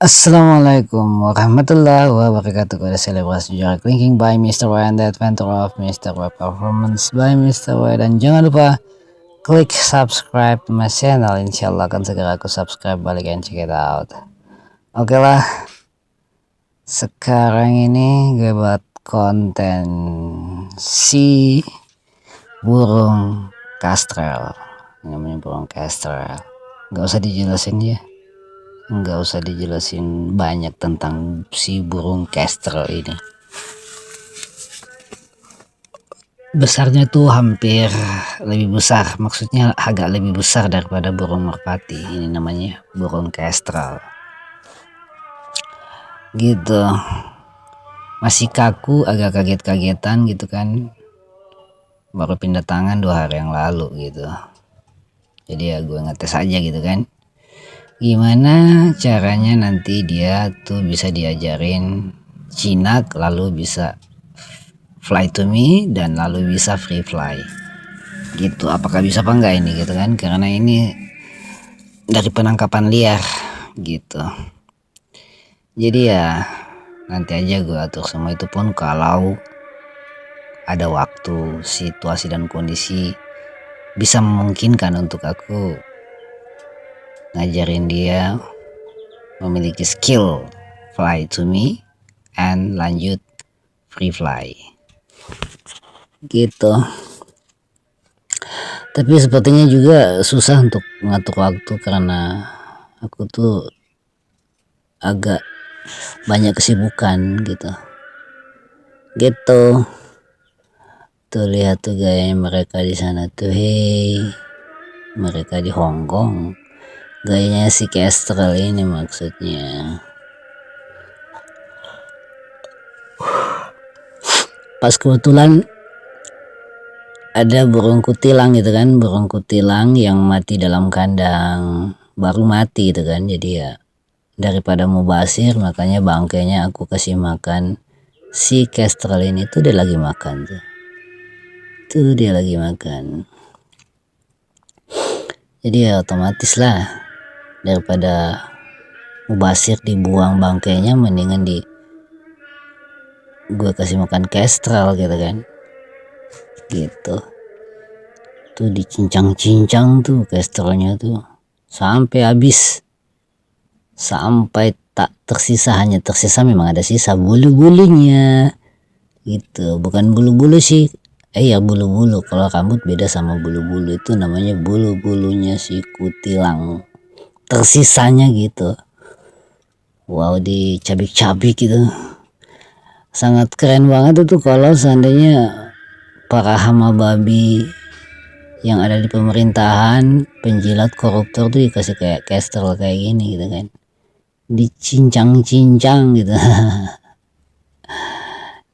Assalamualaikum warahmatullahi wabarakatuh. Pada selebrasi jarak linking by Mr. Y and the adventure of Mr. Y, performance by Mr. Y. Dan jangan lupa klik subscribe to my channel. Insyaallah akan segera aku subscribe balik and check it out. Oke lah, sekarang ini gue buat konten si burung kestrel. Namanya burung kestrel. Gak usah dijelasin ya. Nggak usah dijelasin banyak tentang si burung kestrel ini. Besarnya tuh hampir lebih besar, maksudnya agak lebih besar daripada burung merpati. Ini namanya burung kestrel gitu. Masih kaku, agak kaget-kagetan gitu kan, baru pindah tangan 2 hari yang lalu gitu. Jadi ya gue ngetes aja gitu kan, gimana caranya nanti dia tuh bisa diajarin jinak, lalu bisa fly to me, dan lalu bisa free fly gitu. Apakah bisa apa enggak ini gitu kan, karena ini dari penangkapan liar gitu. Jadi ya nanti aja gue atur semua itu, pun kalau ada waktu, situasi dan kondisi bisa memungkinkan untuk aku ngajarin dia memiliki skill fly to me and lanjut free fly gitu. Tapi sepertinya juga susah untuk mengatur waktu karena aku tuh agak banyak kesibukan gitu. Tuh lihat tuh gaya mereka di sana tuh, hei, mereka di Hong Kong. Gayanya si kestrel ini maksudnya. Pas kebetulan ada burung kutilang gitu kan, burung kutilang yang mati dalam kandang, baru mati gitu kan. Jadi ya daripada mubasir, makanya bangkainya aku kasih makan si kestrel ini. Tuh dia lagi makan tuh dia lagi makan. Jadi ya otomatis lah, daripada mubasir dibuang bangkainya, mendingan gue kasih makan kestrel gitu kan gitu. Tuh dicincang-cincang tuh kestrelnya tuh sampai habis, sampai tak tersisa, hanya tersisa, memang ada sisa bulu-bulunya gitu. Bukan bulu-bulu sih, ya bulu-bulu. Kalau rambut beda sama bulu-bulu, itu namanya bulu-bulunya si kutilang, tersisanya gitu. Wow, dicabik-cabik gitu, sangat keren banget itu kalau seandainya para hama babi yang ada di pemerintahan, penjilat koruptor tuh dikasih kayak kestrel kayak gini gitu kan, dicincang-cincang gitu.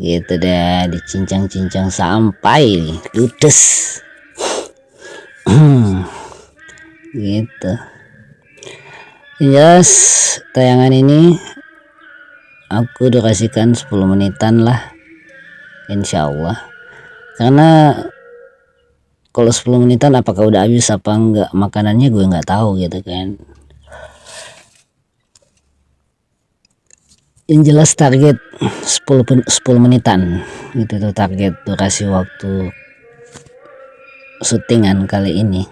Gitu deh, dicincang-cincang sampai ludes. Gitu. Yes, tayangan ini aku udah kasihkan 10 menitan lah, insyaallah. Karena kalau 10 menitan apakah udah habis apa enggak makanannya, gue nggak tahu gitu kan. Yang jelas target 10 menitan gitu tuh target durasi waktu syutingan kali ini.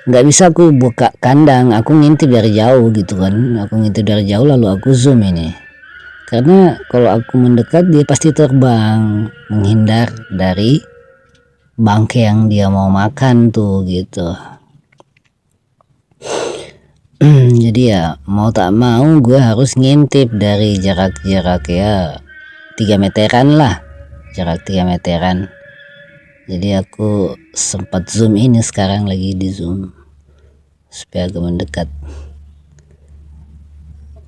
Nggak bisa aku buka kandang, aku ngintip dari jauh gitu kan, aku ngintip dari jauh lalu aku zoom ini, karena kalau aku mendekat dia pasti terbang menghindar dari bangkai yang dia mau makan tuh gitu. Jadi ya mau tak mau gue harus ngintip dari jarak ya 3 meteran lah, jarak 3 meteran. Jadi aku sempat zoom ini, sekarang lagi di zoom supaya agak mendekat.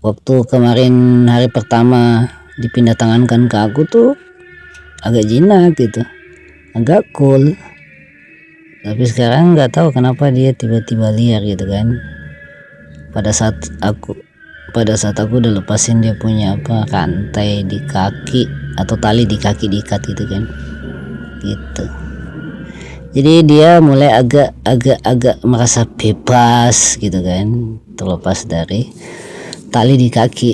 Waktu kemarin hari pertama dipindah tangankan ke aku tuh agak jinak gitu, agak cool. Tapi sekarang nggak tahu kenapa dia tiba-tiba liar gitu kan. Pada saat aku udah lepasin dia punya rantai di kaki atau tali di kaki diikat gitu kan gitu. Jadi dia mulai agak merasa bebas gitu kan, terlepas dari tali di kaki.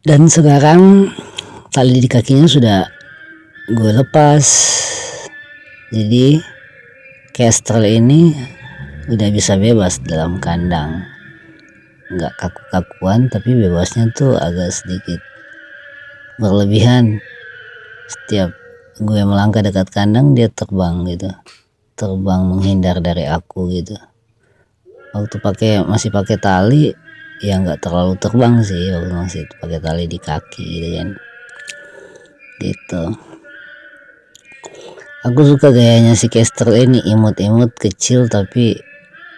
Dan sekarang tali di kakinya sudah gue lepas, jadi kestrel ini udah bisa bebas dalam kandang, nggak kaku-kakuan, tapi bebasnya tuh agak sedikit berlebihan. Setiap gue melangkah dekat kandang dia terbang gitu, terbang menghindar dari aku gitu. Waktu masih pakai tali ya nggak terlalu terbang sih, waktu masih pakai tali di kaki gitu kan. Gitu. Aku suka gayanya si kestrel ini, imut-imut, kecil tapi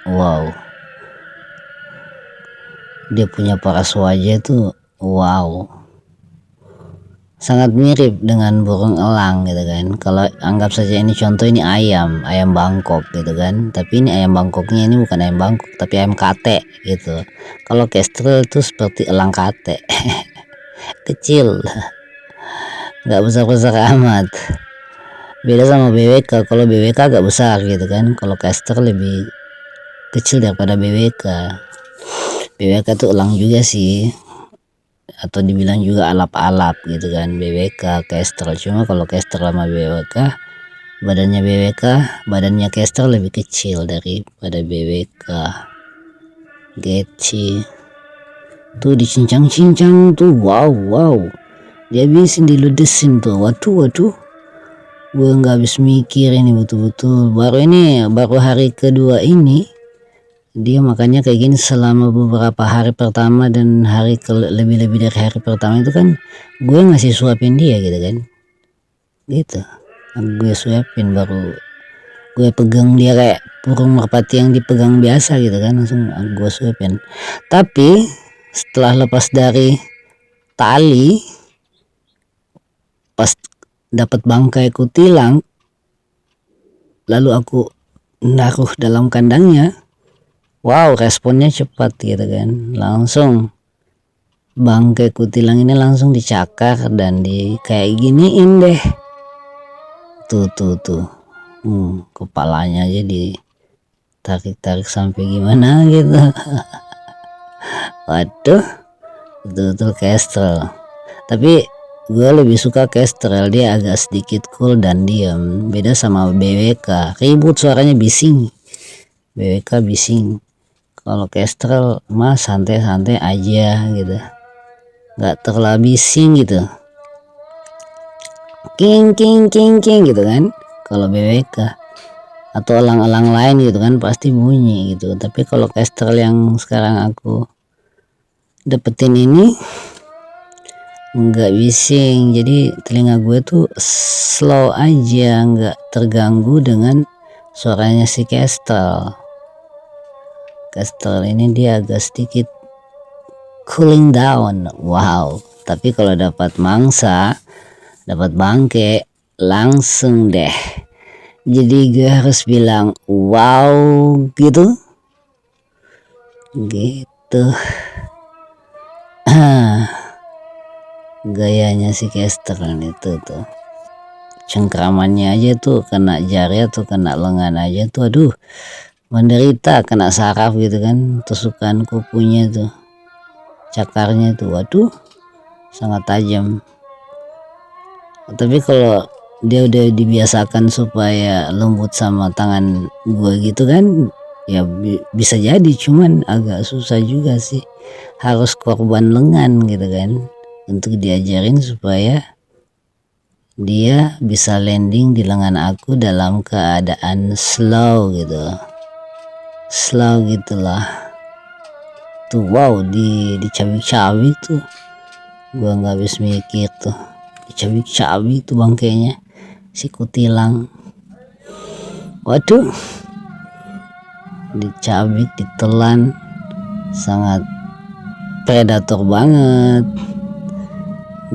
wow. Dia punya paras wajah tuh wow. Sangat mirip dengan burung elang gitu kan. Kalau anggap saja ini contoh, ini ayam Bangkok gitu kan. Tapi ini ayam Bangkoknya ini bukan ayam Bangkok tapi ayam kate gitu. Kalau kestrel itu seperti elang kate. Kecil, nggak besar-besar amat. Beda sama BWK. Kalau BWK agak besar gitu kan. Kalau kestrel lebih kecil daripada BWK. BWK tuh elang juga sih, atau dibilang juga alap-alap gitu kan. BWK, kestrel. Cuma kalau kestrel sama BWK, badannya kestrel lebih kecil daripada BWK. Geci tuh dicincang-cincang tuh, wow. Dia bisa diludesin tuh, waduh. Gue nggak habis mikir ini betul-betul. Baru hari kedua ini dia makannya kayak gini. Selama beberapa hari pertama dan lebih dari hari pertama itu kan gue ngasih suapin dia gitu kan, gitu. Gue suapin, baru gue pegang dia kayak burung merpati yang dipegang biasa gitu kan, langsung gue suapin. Tapi setelah lepas dari tali, pas dapat bangkai kutilang, lalu aku naruh dalam kandangnya, wow, responnya cepat gitu kan. Langsung bangkai kutilang ini langsung dicakar dan kayak giniin deh. Tuh. Kepalanya aja ditarik sampai gimana gitu. Waduh, betul-betul kestrel. Tapi gue lebih suka kestrel, dia agak sedikit cool dan diam. Beda sama BWK, ribut, suaranya bising. BWK bising. Kalau kestrel mah santai-santai aja gitu, nggak terlalu bising gitu. King gitu kan. Kalau BWK atau elang-elang lain gitu kan pasti bunyi gitu. Tapi kalau kestrel yang sekarang aku dapetin ini nggak bising, jadi telinga gue tuh slow aja, nggak terganggu dengan suaranya si kestrel. Kestrel ini dia agak sedikit cooling down, wow. Tapi kalau dapat mangsa, dapat bangke, langsung deh. Jadi gue harus bilang wow gitu. Gayanya si kestrel itu tuh, cengkramannya aja tuh kena jari atau kena lengan aja tuh, aduh, menderita. Kena saraf gitu kan, tusukan kukunya tuh, cakarnya tuh, waduh, sangat tajam. Tapi kalau dia udah dibiasakan supaya lembut sama tangan gue gitu kan, ya bisa jadi. Cuman agak susah juga sih, harus korban lengan gitu kan, untuk diajarin supaya dia bisa landing di lengan aku dalam keadaan slow gitulah. Tuh wow, dicabik-cabik tuh, gua nggak habis mikir tuh, dicabik-cabik tuh bangkainya si kutilang. Waduh, dicabik, ditelan, sangat predator banget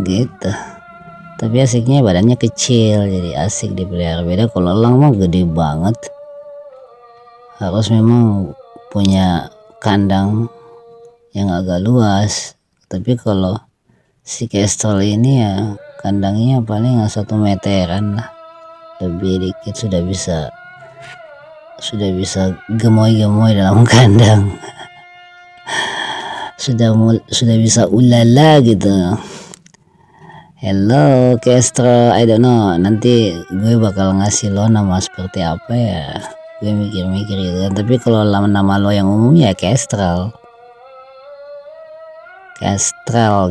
gitu. Tapi asiknya badannya kecil, jadi asik dipelihara. Beda kalau elang mah gede banget, harus memang punya kandang yang agak luas. Tapi kalau si kestrel ini ya kandangnya paling 1 meteran lah, lebih dikit sudah bisa gemoy dalam kandang. sudah bisa ulala gitu. Hello Castro, I don't know, nanti gue bakal ngasih lo nama seperti apa ya, gue mikir-mikir gitu kan. Tapi kalau nama lo yang umum ya Kestrel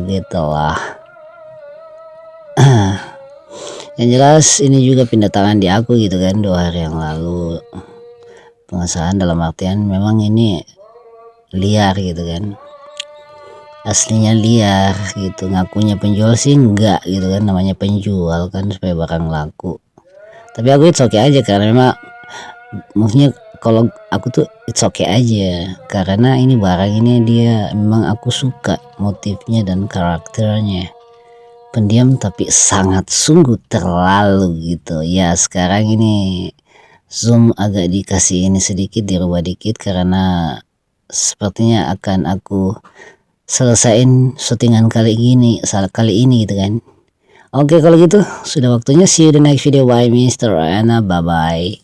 gitu lah. Yang jelas ini juga pindah tangan di aku gitu kan 2 hari yang lalu. Pengesahan dalam artian memang ini liar gitu kan, aslinya liar gitu, ngakunya penjual sih enggak gitu kan, namanya penjual kan supaya barang laku. Tapi aku it's okay aja karena memang maksudnya kalau aku tuh it's okay aja karena ini barang ini dia memang aku suka motifnya dan karakternya, pendiam tapi sangat sungguh terlalu gitu ya. Sekarang ini zoom agak dikasih ini sedikit, dirubah dikit karena sepertinya akan aku selesain syutingan kali ini gitu kan. Oke kalau gitu sudah waktunya, see you the next video, bye Mr. Ana, bye bye.